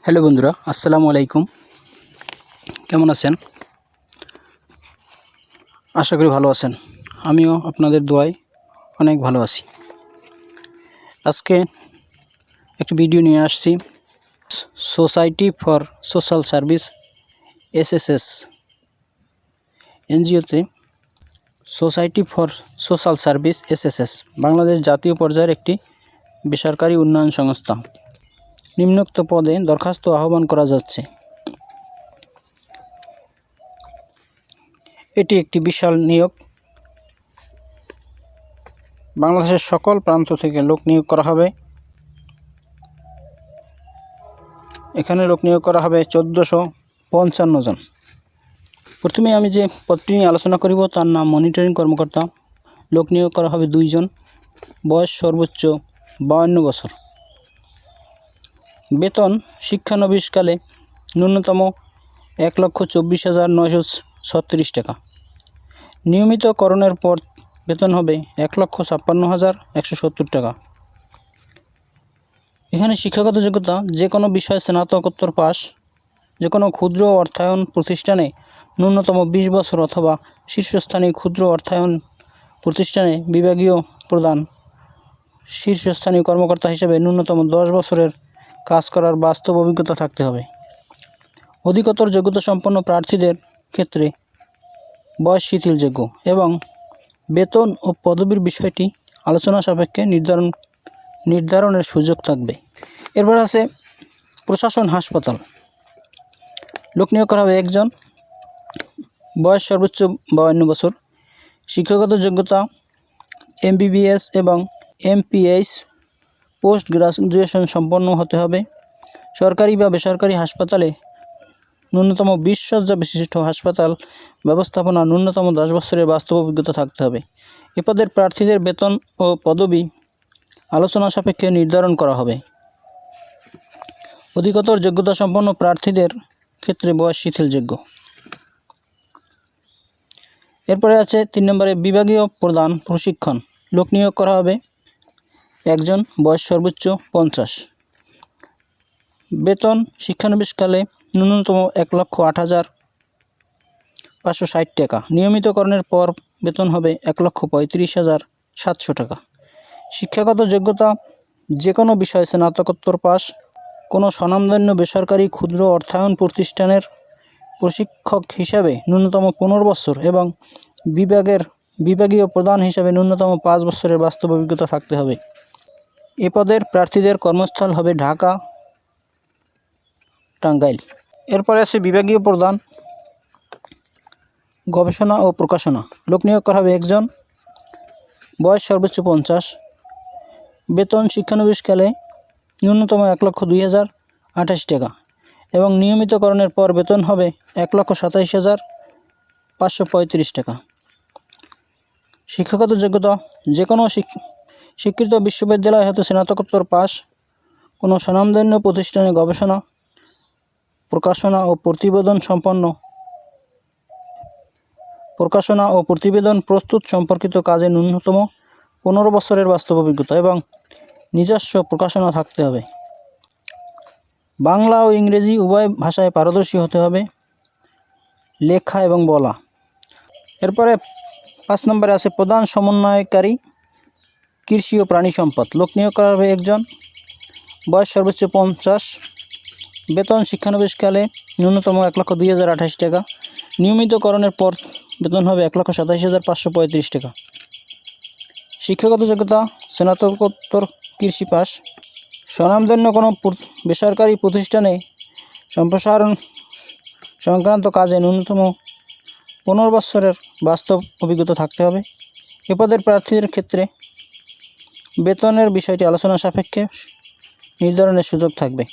Hello বন্ধুরা, আসসালামু আলাইকুম। কেমন আছেন? আশা করি ভালো আছেন। আমিও আপনাদের দোয়ায় অনেক ভালো আছি। আজকে একটি ভিডিও নিয়ে আসছি society for social service SSS এনজিওতে। Society for social service SSS Bangladesh জাতীয় পর্যায়ের একটি বেসরকারি উন্নয়ন সংস্থা। নিম্নোক্ত পদে দরখাস্ত আহ্বান করা যাচ্ছে। এটি একটি বিশাল নিয়োগ। বাংলাদেশের সকল প্রান্ত থেকে লোক নিয়োগ করা হবে। এখানে লোক নিয়োগ করা হবে 1455 জন। প্রথমে আমি যে পদটি নিয়ে আলোচনা করিব তার নাম মনিটরিং কর্মকর্তা। লোক নিয়োগ করা হবে 2 জন। বয়স সর্বোচ্চ 52 বছর। বেতন শিক্ষানবিশকালে ন্যূনতম 1,24,936 টাকা। নিয়মিতকরণের পর বেতন হবে 1,56,170 টাকা। এখানে শিক্ষাগত যোগ্যতা যে কোনো বিষয়ে স্নাতকোত্তর পাস, যে কোনো ক্ষুদ্র অর্থায়ন প্রতিষ্ঠানে ন্যূনতম 20 বছর অথবা শীর্ষস্থানীয় ক্ষুদ্র অর্থায়ন প্রতিষ্ঠানে বিভাগীয় প্রধান শীর্ষস্থানীয় কর্মকর্তা হিসেবে ন্যূনতম 10 বছরের কাজ করার বাস্তব অভিজ্ঞতা থাকতে হবে। অধিকতর যোগ্যতা সম্পন্ন প্রার্থীদের ক্ষেত্রে বয়স শিথিলযোগ্য এবং বেতন ও পদবীর বিষয়টি আলোচনা সাপেক্ষে নির্ধারণের সুযোগ থাকবে। এরপর আছে প্রশাসন হাসপাতাল। লোক নিয়োগ করা হবে 1 জন। বয়স সর্বোচ্চ 52 বছর। শিক্ষাগত যোগ্যতা MBBS এবং MPH পোস্ট গ্রাজুয়েশন সম্পন্ন হতে হবে। সরকারি বা বেসরকারি হাসপাতালে ন্যূনতম 20 শয্যা বিশিষ্ট হাসপাতাল ব্যবস্থাপনা ন্যূনতম 10 বছরের বাস্তব অভিজ্ঞতা থাকতে হবে। এ পদের প্রার্থীদের বেতন ও পদবি আলোচনা সাপেক্ষে নির্ধারণ করা হবে। অধিকতর যোগ্যতা সম্পন্ন প্রার্থীদের ক্ষেত্রে বয়স শিথিলযোগ্য। এরপরে আছে 3 নম্বরে বিভাগীয় প্রধান প্রশিক্ষণ। লোক নিয়োগ করা হবে 1 জন। বয়স সর্বোচ্চ 50। বেতন শিক্ষানবিশকালে ন্যূনতম 1,08,560 টাকা। নিয়মিতকরণের পর বেতন হবে 1,35,700 টাকা। শিক্ষাগত যোগ্যতা যে কোনো বিষয়ে স্নাতকোত্তর পাস, কোনো স্বনামধন্য বেসরকারি ক্ষুদ্র অর্থায়ন প্রতিষ্ঠানের প্রশিক্ষক হিসাবে ন্যূনতম 15 বছর এবং বিভাগীয় প্রধান হিসাবে ন্যূনতম 5 বছরের বাস্তব অভিজ্ঞতা থাকতে হবে। এ পদের প্রার্থীদের কর্মস্থল হবে ঢাকা, টাঙ্গাইল। এরপরে আছে বিভাগীয় প্রধান গবেষণা ও প্রকাশনা। লোক নিয়োগ করা হবে 1 জন। বয়স সর্বোচ্চ 50। বেতন শিক্ষানবিশকালে ন্যূনতম 1,02,028 টাকা এবং নিয়মিতকরণের পর বেতন হবে 1,27,535 টাকা। শিক্ষাগত যোগ্যতা যে কোনো স্বীকৃত বিশ্ববিদ্যালয় হতে স্নাতকোত্তর পাস, কোনো স্বনামধন্য প্রতিষ্ঠানে গবেষণা, প্রকাশনা ও প্রতিবেদন প্রস্তুত সম্পর্কিত কাজে ন্যূনতম 15 বছরের বাস্তব অভিজ্ঞতা এবং নিজস্ব প্রকাশনা থাকতে হবে। বাংলা ও ইংরেজি উভয় ভাষায় পারদর্শী হতে হবে, লেখা এবং বলা। এরপরে 5 নম্বরে আছে প্রধান সমন্বয়কারী কৃষি ও প্রাণী সম্পদ। লোক নিয়োগ করা হবে 1 জন। বয়স সর্বোচ্চ 50। বেতন শিক্ষানবিশকালে ন্যূনতম 1,02,028 টাকা। নিয়মিতকরণের পর বেতন হবে 1,27,535 টাকা। শিক্ষাগত যোগ্যতা স্নাতকোত্তর কৃষি পাস। স্বনামধন্য কোনো বেসরকারি প্রতিষ্ঠানে সম্প্রসারণ সংক্রান্ত কাজে ন্যূনতম 15 বছরের বাস্তব অভিজ্ঞতা থাকতে হবে। এ পদের প্রার্থীদের ক্ষেত্রে বেতনের বিষয়টি আলোচনা সাপেক্ষে নির্ধারণের সুযোগ থাকবে।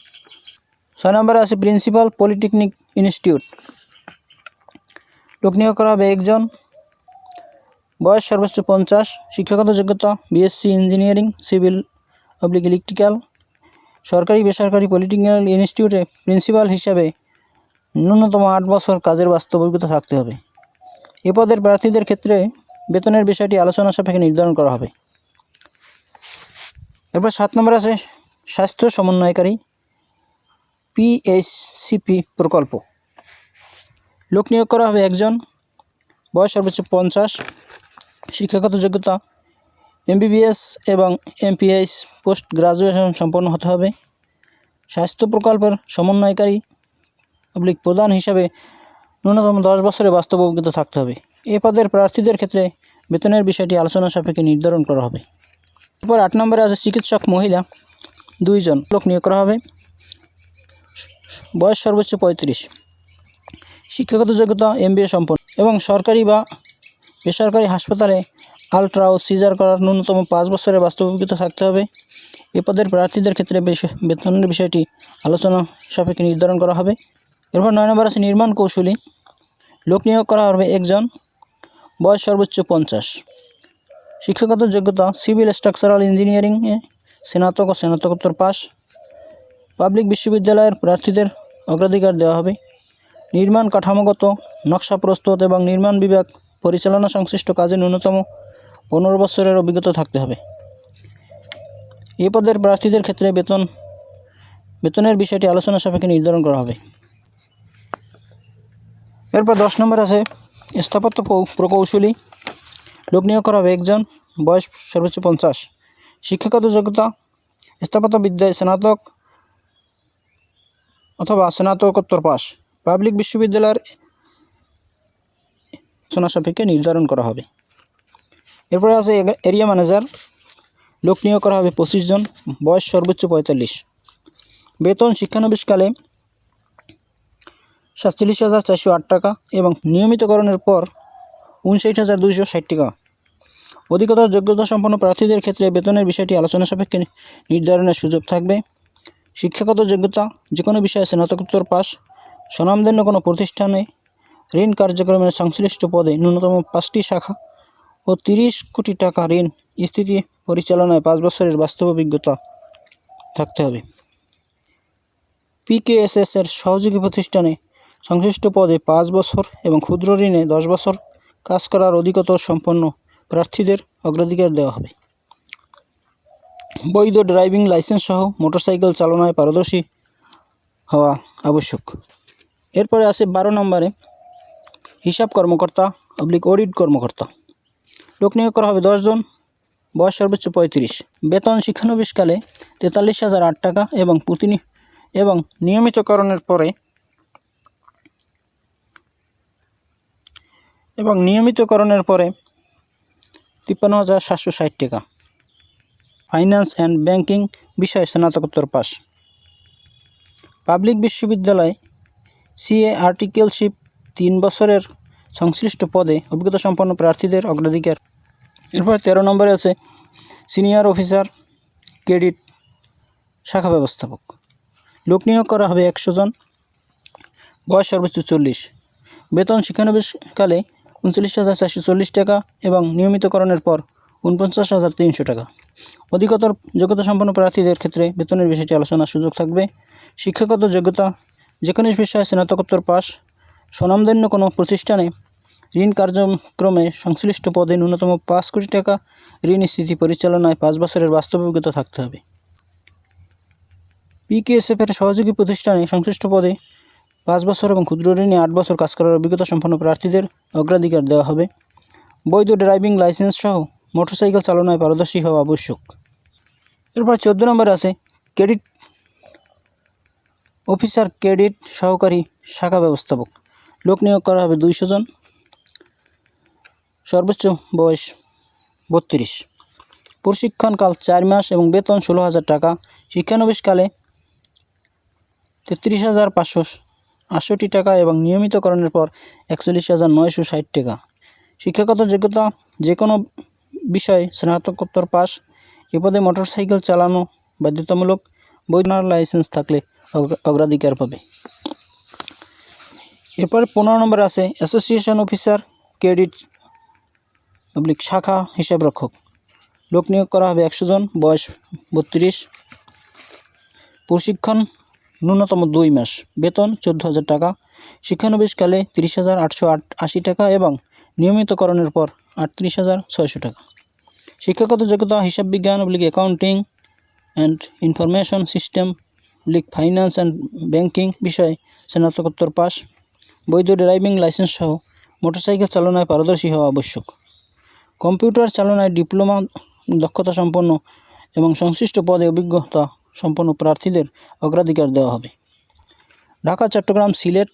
6 নম্বরে আছে প্রিন্সিপাল পলিটেকনিক ইনস্টিটিউট। লোক নিয়োগ করা হবে 1 জন। বয়স সর্বোচ্চ 50। শিক্ষাগত যোগ্যতা BSc ইঞ্জিনিয়ারিং সিভিল / ইলেকট্রিক্যাল। সরকারি বেসরকারি পলিটেকনিক্যাল ইনস্টিটিউটে প্রিন্সিপাল হিসাবে ন্যূনতম 8 বছর কাজের বাস্তব অভিজ্ঞতা থাকতে হবে। এ পদের প্রার্থীদের ক্ষেত্রে বেতনের বিষয়টি আলোচনা সাপেক্ষে নির্ধারণ করা হবে। এরপর 7 নম্বর আছে স্বাস্থ্য সমন্বয়কারী। PHCP প্রকল্প। লোক নিয়োগ করা হবে একজন, বয়স সর্বোচ্চ 50, শিক্ষাগত যোগ্যতা MBBS এবং MPH পোস্ট গ্রাজুয়েশন সম্পন্ন হতে হবে। স্বাস্থ্য প্রকল্পের সমন্বয়কারী প্রধান হিসাবে ন্যূনতম 10 বছরের বাস্তব অভিজ্ঞতা থাকতে হবে। এ পদের প্রার্থীদের ক্ষেত্রে বেতনের বিষয়টি আলোচনা সাপেক্ষে নির্ধারণ করা হবে। এরপর 8 নম্বরে আছে চিকিৎসক মহিলা 2 জন লোক নিয়োগ করা হবে, বয়স সর্বোচ্চ 35, শিক্ষাগত যোগ্যতা MBA সম্পন্ন এবং সরকারি বা বেসরকারি হাসপাতালে আলট্রা ও সিজার করার ন্যূনতম 5 বছরের বাস্তব অভিজ্ঞতা থাকতে হবে। এ পদের প্রার্থীদের ক্ষেত্রে বেতনের বিষয়টি আলোচনা সাপেক্ষে নির্ধারণ করা হবে। এরপর 9 নম্বর আছে নির্মাণ কৌশলী লোক নিয়োগ করা হবে একজন, বয়স সর্বোচ্চ 50, শিক্ষাগত যোগ্যতা সিভিল স্ট্রাকচারাল ইঞ্জিনিয়ারিংয়ে স্নাতক ও স্নাতকোত্তর পাস। পাবলিক বিশ্ববিদ্যালয়ের প্রার্থীদের অগ্রাধিকার দেওয়া হবে। নির্মাণ কাঠামোগত নকশা প্রস্তুত এবং নির্মাণ বিভাগ পরিচালনা সংশ্লিষ্ট কাজে ন্যূনতম 15 বছরের অভিজ্ঞতা থাকতে হবে। এ পদের প্রার্থীদের ক্ষেত্রে বেতনের বিষয়টি আলোচনা সাপেক্ষে নির্ধারণ করা হবে। এরপর 10 নম্বর আছে স্থাপত্য প্রকৌশলী লোক নিয়োগ করা হবে একজন, বয়স সর্বোচ্চ 50, শিক্ষাগত যোগ্যতা স্থাপত্যবিদ্যায় স্নাতক অথবা স্নাতকোত্তর পাস। পাবলিক বিশ্ববিদ্যালয়ের আলোচনা সাপেক্ষে নির্ধারণ করা হবে। এরপরে আছে এরিয়া ম্যানেজার লোক নিয়োগ করা হবে 25 জন, বয়স সর্বোচ্চ 45, বেতন শিক্ষানবিশকালে 47,408 টাকা এবং নিয়মিতকরণের পর 59,260 টাকা। অধিকতর যোগ্যতা সম্পন্ন প্রার্থীদের ক্ষেত্রে বেতনের বিষয়টি আলোচনা সাপেক্ষে নির্ধারণের সুযোগ থাকবে। শিক্ষাগত যোগ্যতা যে কোনো বিষয়ে স্নাতকোত্তর পাস। স্বনামধন্য কোনো প্রতিষ্ঠানে ঋণ কার্যক্রমের সংশ্লিষ্ট পদে ন্যূনতম 5টি শাখা ও 30 কোটি টাকা ঋণ স্থিতি পরিচালনায় 5 বছরের বাস্তব অভিজ্ঞতা থাকতে হবে। PKSS এর সহযোগী প্রতিষ্ঠানে সংশ্লিষ্ট পদে 5 বছর এবং ক্ষুদ্র ঋণে 10 বছর কাজ করার অধিকতর সম্পন্ন প্রার্থীদের অগ্রাধিকার দেওয়া হবে। বৈধ ড্রাইভিং লাইসেন্স সহ মোটরসাইকেল চালনায় পারদর্শী হওয়া আবশ্যক। এরপরে আছে 12 নম্বরে হিসাব কর্মকর্তা অডিট কর্মকর্তা লোক নিয়োগ করা হবে 10 জন, বয়স সর্বোচ্চ 35, বেতন শিক্ষানবিশকালে 43,008 টাকা এবং নিয়মিতকরণের পরে 53,760 টাকা। ফাইন্যান্স অ্যান্ড ব্যাংকিং বিষয়ে স্নাতকোত্তর পাস। পাবলিক বিশ্ববিদ্যালয় CA আর্টিকেলশিপ 3 বছরের সংশ্লিষ্ট পদে অভিজ্ঞতা সম্পন্ন প্রার্থীদের অগ্রাধিকার। এরপর 13 নম্বরে আছে সিনিয়র অফিসার ক্রেডিট শাখা ব্যবস্থাপক লোক নিয়োগ করা হবে 100 জন, বয়স সর্বোচ্চ 40, বেতন শিক্ষানবিশকালে 39,440 টাকা এবং নিয়মিতকরণের পর 49,300 টাকা। অধিকতর যোগ্যতা সম্পন্ন প্রার্থীদের ক্ষেত্রে বেতনের বিষয়টি আলোচনার সুযোগ থাকবে। শিক্ষাগত যোগ্যতা যে কোনো বিষয়ে স্নাতকোত্তর পাস। স্বনামধন্য কোনো প্রতিষ্ঠানে ঋণ কার্যক্রমে সংশ্লিষ্ট পদে ন্যূনতম 5 কোটি টাকা ঋণ স্থিতি পরিচালনায় 5 বছরের বাস্তব অভিজ্ঞতা থাকতে হবে। PKSF এর সহযোগী প্রতিষ্ঠানে সংশ্লিষ্ট পদে 5 বছর এবং ক্ষুদ্র ঋণে 8 বছর কাজ করার অভিজ্ঞতা সম্পন্ন প্রার্থীদের অগ্রাধিকার দেওয়া হবে। বৈধ ড্রাইভিং লাইসেন্স সহ মোটরসাইকেল চালনায় পারদর্শী হওয়া আবশ্যক। এরপর 14 নম্বরে আছে ক্রেডিট অফিসার ক্রেডিট সহকারী শাখা ব্যবস্থাপক লোক নিয়োগ করা হবে 200 জন, সর্বোচ্চ বয়স 32, প্রশিক্ষণকাল 4 মাস এবং বেতন 16,000 টাকা। শিক্ষানবিশকালে 33,568 টাকা এবং নিয়মিতকরণের পর 41,960 টাকা। শিক্ষাগত যোগ্যতা যে কোনো বিষয়ে স্নাতকোত্তর পাস। এ পদে মোটরসাইকেল চালানো বাধ্যতামূলক। বৈধ লাইসেন্স থাকলে অগ্রাধিকার পাবে। এরপরে 15 নম্বর আছে অ্যাসোসিয়েশন অফিসার ক্রেডিট শাখা হিসাবরক্ষক লোক নিয়োগ করা হবে 100 জন, বয়স 32, প্রশিক্ষণ ন্যূনতম 2 মাস, বেতন 14,000 টাকা। শিক্ষানবিশকালে 30,880 টাকা এবং নিয়মিতকরণের পর 38,600 টাকা। শিক্ষাগত যোগ্যতা হিসাব বিজ্ঞান accounting and information system finance and banking বিষয়ে স্নাতকোত্তর পাস, বৈধ ড্রাইভিং লাইসেন্স সহ মোটরসাইকেল চালনায় পারদর্শী হওয়া আবশ্যক। কম্পিউটার চালনায় ডিপ্লোমা দক্ষতা সম্পন্ন এবং সংশ্লিষ্ট পদে অভিজ্ঞতা সম্পন্ন প্রার্থীদের অগ্রাধিকার দেওয়া হবে। ঢাকা, চট্টগ্রাম, সিলেট,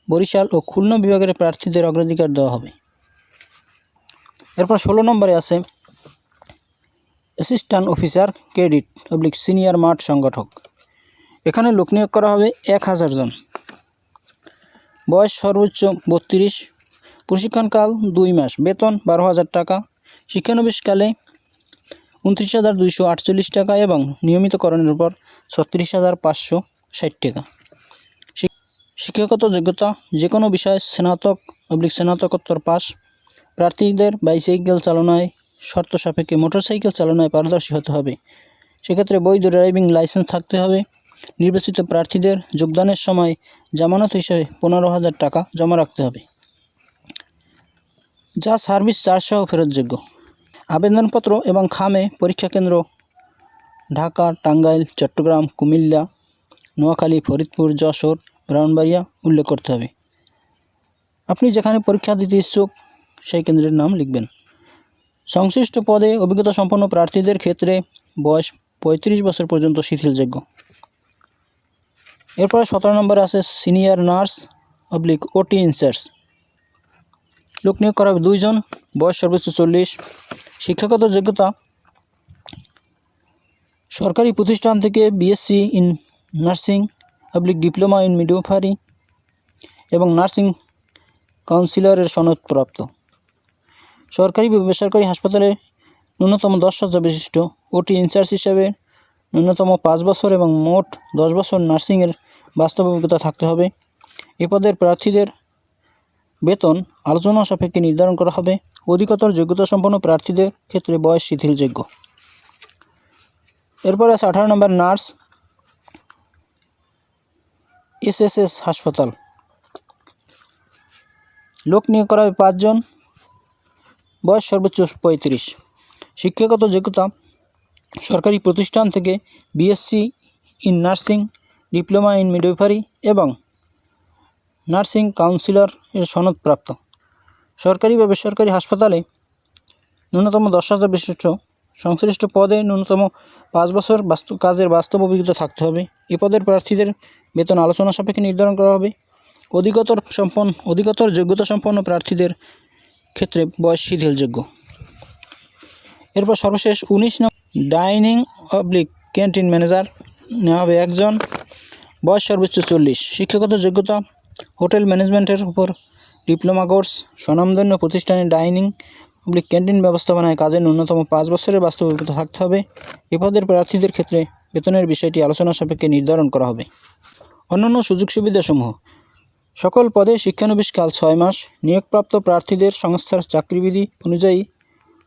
বরিশাল ও খুলনা বিভাগের প্রার্থীদের অগ্রাধিকার দেওয়া হবে। এরপর 16 নম্বরে আছে অ্যাসিস্ট্যান্ট অফিসার ক্যাডেট সিনিয়র মাঠ সংগঠক। এখানে লোক নিয়োগ করা হবে 1000 জন। বয়স সর্বোচ্চ 32, প্রশিক্ষণকাল 2 মাস, বেতন 12,000 টাকা, শিক্ষানবিশকালে 29,248 টাকা এবং নিয়মিতকরণের পর 36,560 টাকা। শিক্ষাগত যোগ্যতা যে কোনো বিষয়ে স্নাতকোত্তর পাস, প্রার্থীদের বাইসাইকেল চালনায় শর্ত সাপেক্ষে মোটরসাইকেল চালনায় পারদর্শী হতে হবে। সেক্ষেত্রে বৈধ ড্রাইভিং লাইসেন্স থাকতে হবে। নির্বাচিত প্রার্থীদের যোগদানের সময় জামানত হিসেবে 15,000 টাকা জমা রাখতে হবে, যা সার্ভিস চার্জ সহ ফেরতযোগ্য। আবেদনপত্র এবং খামে পরীক্ষা কেন্দ্র ঢাকা, টাঙ্গাইল, চট্টগ্রাম, কুমিল্লা, নোয়াখালী, ফরিদপুর, যশোর, ব্রাহ্মণবাড়িয়া উল্লেখ করতে হবে। আপনি যেখানে পরীক্ষা দিতে ইচ্ছুক সেই কেন্দ্রের নাম লিখবেন। সংশ্লিষ্ট পদে অভিজ্ঞতা সম্পন্ন প্রার্থীদের ক্ষেত্রে বয়স 35 বছর পর্যন্ত শিথিলযোগ্য। এরপরে 17 নম্বরে আছে সিনিয়র নার্স ওটি ইনচার্জ। লোক নিয়োগ করা হবে 2 জন। বয়স সর্বোচ্চ 40। শিক্ষাগত যোগ্যতা সরকারি প্রতিষ্ঠান থেকে BSc in nursing diploma in midwifery এবং নার্সিং কাউন্সিলরের সনদপ্রাপ্ত। সরকারি বা বেসরকারি হাসপাতালে ন্যূনতম 10,000 বিশিষ্ট ওটি ইনচার্জ হিসাবে ন্যূনতম 5 বছর এবং মোট 10 বছর নার্সিংয়ের বাস্তব অভিজ্ঞতা থাকতে হবে। এ পদের প্রার্থীদের বেতন আলোচনা সাপেক্ষে নির্ধারণ করা হবে। অধিকতর যোগ্যতা সম্পন্ন প্রার্থীদের ক্ষেত্রে বয়স শিথিলযোগ্য। এরপর আছে 18 নম্বর নার্স এসএসএস হাসপাতাল। লোক নিয়োগ করা হবে 5 জন। বয়স সর্বোচ্চ 35। শিক্ষাগত যোগ্যতা সরকারি প্রতিষ্ঠান থেকে BSc in nursing, diploma in midwifery এবং নার্সিং কাউন্সিলর এর সনদপ্রাপ্ত। সরকারি বা বেসরকারি হাসপাতালে ন্যূনতম 10,000 বিশিষ্ট সংশ্লিষ্ট পদে ন্যূনতম 5 বছর কাজের বাস্তব অভিজ্ঞতা থাকতে হবে। এ পদের প্রার্থীদের বেতন আলোচনা সাপেক্ষে নির্ধারণ করা হবে। অধিকতর যোগ্যতা সম্পন্ন প্রার্থীদের ক্ষেত্রে বয়স শিথিলযোগ্য। এরপর সর্বশেষ 19 নম্বর ডাইনিং ক্যান্টিন ম্যানেজার নেওয়া হবে 1 জন। বয়স সর্বোচ্চ 40। শিক্ষাগত যোগ্যতা হোটেল ম্যানেজমেন্টের উপর ডিপ্লোমা কোর্স, স্বনামধন্য প্রতিষ্ঠানে ডাইনিং ক্যান্টিন ব্যবস্থাপনায় কাজের ন্যূনতম 5 বছরের বাস্তব অভিজ্ঞতা থাকতে হবে। এ পদের প্রার্থীদের ক্ষেত্রে বেতনের বিষয়টি আলোচনা সাপেক্ষে নির্ধারণ করা হবে। অন্যান্য সুযোগ সুবিধাসমূহ সকল পদে শিক্ষানবিশকাল 6 মাস। নিয়োগপ্রাপ্ত প্রার্থীদের সংস্থার চাকরিবিধি অনুযায়ী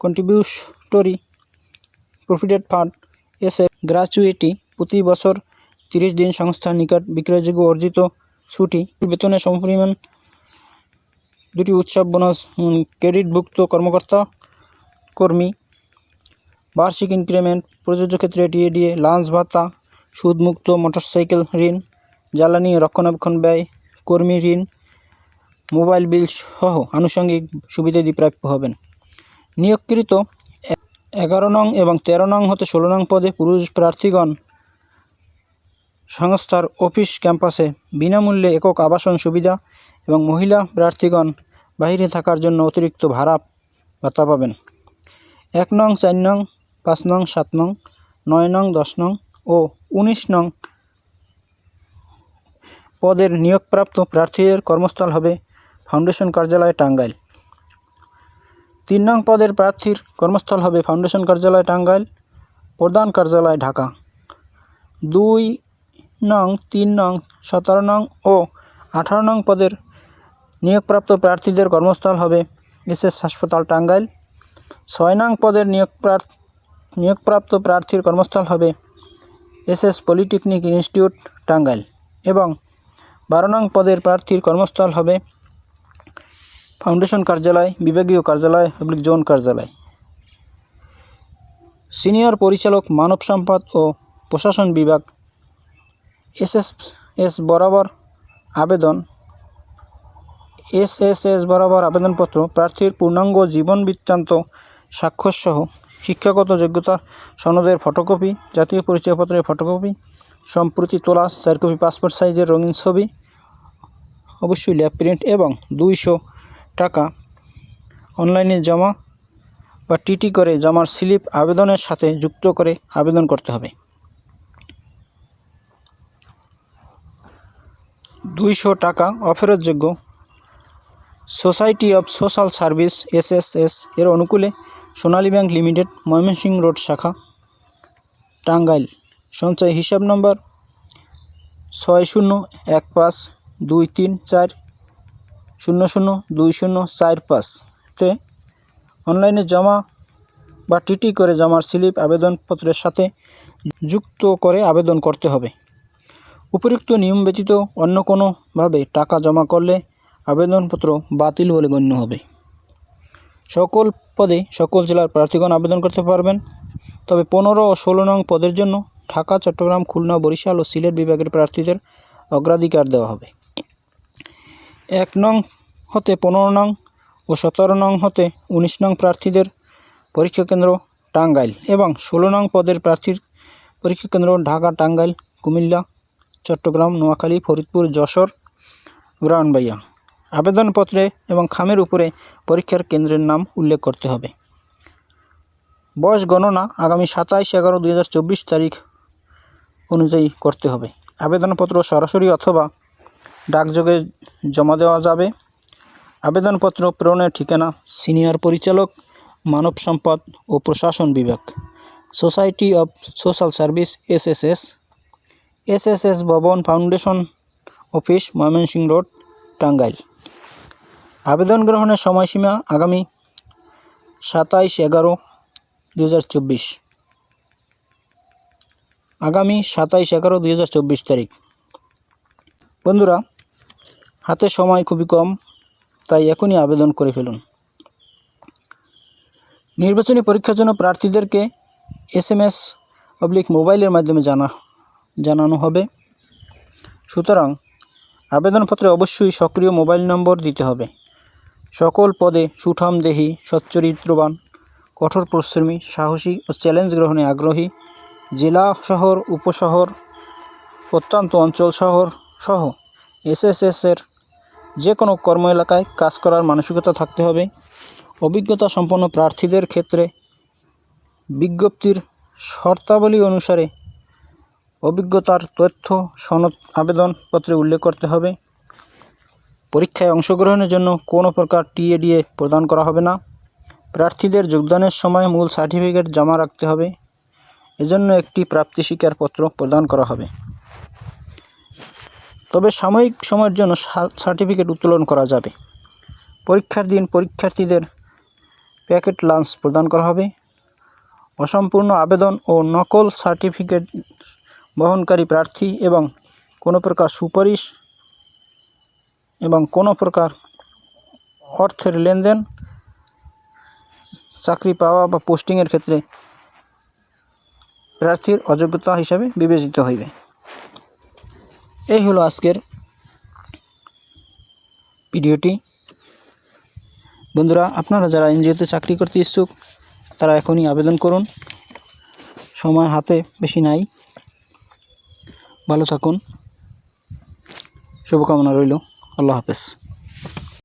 কন্ট্রিবিউটরি প্রভিডেন্ট ফান্ড গ্র্যাচুইটি প্রতি বছর 30 দিন সংস্থার নিকট বিক্রয়যোগ্য অর্জিত ছুটি, বেতনের সমপরিমাণ 2টি উৎসব বোনাস, ক্রেডিটভুক্ত কর্মী, বার্ষিক ইনক্রিমেন্ট, প্রযোজ্য ক্ষেত্রে টিএডিএ, লাঞ্চ ভাতা, সুদমুক্ত মোটরসাইকেল ঋণ, জ্বালানি রক্ষণাবেক্ষণ ব্যয়, কর্মী ঋণ, মোবাইল বিল সহ আনুষঙ্গিক সুবিধাদি প্রাপ্য হবেন। নিয়োগকৃত 11 নং এবং 13 নং হতে 16 নং পদে পুরুষ প্রার্থীগণ সংস্থার অফিস ক্যাম্পাসে বিনামূল্যে একক আবাসন সুবিধা এবং মহিলা প্রার্থীগণ বাইরে থাকার জন্য অতিরিক্ত ভাড়া ভাতা পাবেন। 1 নং, 4 নং, 5 নং, 7 নং, 9 নং, 10 নং ও 19 নং পদের নিয়োগপ্রাপ্ত প্রার্থীদের কর্মস্থল হবে ফাউন্ডেশন কার্যালয়, টাঙ্গাইল। 3 নং পদের প্রার্থীর কর্মস্থল হবে ফাউন্ডেশন কার্যালয়, টাঙ্গাইল, প্রধান কার্যালয়, ঢাকা। 2 নং, 3 নং, 17 নং ও 18 নং পদের নিয়োগপ্রাপ্ত প্রার্থীদের কর্মস্থল হবে এসএস হাসপাতাল, টাঙ্গাইল। 6 নং পদের নিয়োগপ্রাপ্ত প্রার্থীর কর্মস্থল হবে এসএস পলিটেকনিক ইনস্টিটিউট, টাঙ্গাইল এবং 12 নং পদের প্রার্থীর কর্মস্থল হবে ফাউন্ডেশন কার্যালয়, বিভাগীয় কার্যালয় জোন কার্যালয়। সিনিয়র পরিচালক মানব সম্পদ ও প্রশাসন বিভাগ এসএসএস বরাবর আবেদনপত্র, প্রার্থীর পূর্ণাঙ্গ জীবন বৃত্তান্ত, স্বাক্ষরসহ শিক্ষাগত যোগ্যতা সনদের ফটোকপি, জাতীয় পরিচয়পত্রের ফটোকপি, সম্প্রতি তোলা 4 কপি পাসপোর্ট সাইজের রঙিন ছবি, অবশ্যই ল্যাব প্রিন্ট, এবং 200 টাকা অনলাইনে জমা বা টিটি করে জমার স্লিপ আবেদনের সাথে যুক্ত করে আবেদন করতে হবে। 200 টাকা অফেরতযোগ্য। Society of social service SSS এর অনুকূলে Sonali bank limited, Mymensingh road শাখা, টাঙ্গাইল। সঞ্চয় হিসাব নম্বর 601524002045-তে অনলাইনে জমা বা টিটি করে জমার স্লিপ আবেদনপত্রের সাথে যুক্ত করে আবেদন করতে হবে। উপরিউক্ত নিয়ম ব্যতীত অন্য কোনোভাবে টাকা জমা করলে আবেদনপত্র বাতিল বলে গণ্য হবে। সকল পদে সকল জেলার প্রার্থীগণ আবেদন করতে পারবেন, তবে 15 ও 16 নং পদের জন্য ঢাকা, চট্টগ্রাম, খুলনা, বরিশাল ও সিলেট বিভাগের প্রার্থীদের অগ্রাধিকার দেওয়া হবে। 1 নং হতে 15 নং ও 17 নং হতে 19 নং প্রার্থীদের পরীক্ষা কেন্দ্র টাঙ্গাইল এবং 16 নং পদের প্রার্থীর পরীক্ষা কেন্দ্র ঢাকা, টাঙ্গাইল, কুমিল্লা, চট্টগ্রাম, নোয়াখালী, ফরিদপুর, যশোর, ব্রাহ্মণবাড়িয়া। আবেদনপত্রে এবং খামের উপরে পরীক্ষার কেন্দ্রের নাম উল্লেখ করতে হবে। বয়স গণনা আগামী 27/11/2024 তারিখ অনুযায়ী করতে হবে। আবেদনপত্র সরাসরি অথবা ডাকযোগে জমা দেওয়া যাবে। আবেদনপত্র প্রেরণের ঠিকানা সিনিয়র পরিচালক, মানব সম্পদ ও প্রশাসন বিভাগ, society of social service SSS ভবন, foundation office, Mymensingh road, Tangail. আবেদন গ্রহণের সময়সীমা আগামী 27/11/2024 তারিখ। বন্ধুরা, হাতে সময় খুবই কম, তাই এখনই আবেদন করে ফেলুন। নির্বাচনী পরীক্ষার জন্য প্রার্থীদেরকে SMS/মোবাইলের মাধ্যমে জানানো হবে। সুতরাং আবেদনপত্রে অবশ্যই সক্রিয় মোবাইল নম্বর দিতে হবে। সকল পদে সুঠামদেহী, সচ্চরিত্রবান, কঠোর পরিশ্রমী, সাহসী ও চ্যালেঞ্জ গ্রহণে আগ্রহী, জেলা, শহর, উপশহর, প্রত্যন্ত অঞ্চল শহর সহ এসএসএস-এর যে কোনো কর্ম এলাকায় কাজ করার মানসিকতা থাকতে হবে। অভিজ্ঞতা সম্পন্ন প্রার্থীদের ক্ষেত্রে বিজ্ঞপ্তির শর্তাবলী অনুসারে অভিজ্ঞতার তথ্য সনদ আবেদনপত্রে উল্লেখ করতে হবে। পরীক্ষায় অংশগ্রহণের জন্য কোনো প্রকার টিএডিএ প্রদান করা হবে না। প্রার্থীদের যোগদানের সময় মূল সার্টিফিকেট জমা রাখতে হবে। এজন্য একটি প্রাপ্তি স্বীকারপত্র প্রদান করা হবে। তবে সাময়িক সময়ের জন্য সার্টিফিকেট উত্তোলন করা যাবে। পরীক্ষার দিন পরীক্ষার্থীদের প্যাকেট লাঞ্চ প্রদান করা হবে। অসম্পূর্ণ আবেদন ও নকল সার্টিফিকেট বহনকারী প্রার্থী এবং কোনো প্রকার সুপারিশ এবং কোনো প্রকার অর্থের লেনদেন চাকরি পাওয়া বা পোস্টিংয়ের ক্ষেত্রে প্রার্থীর অযোগ্যতা হিসাবে বিবেচিত হইবে। এই হলো আজকের ভিডিওটি। বন্ধুরা, আপনারা যারা এনজিওতে চাকরি করতে ইচ্ছুক তারা এখনই আবেদন করুন। সময় হাতে বেশি নাই। ভালো থাকুন। শুভকামনা রইল। আল্লাহ হাফেজ।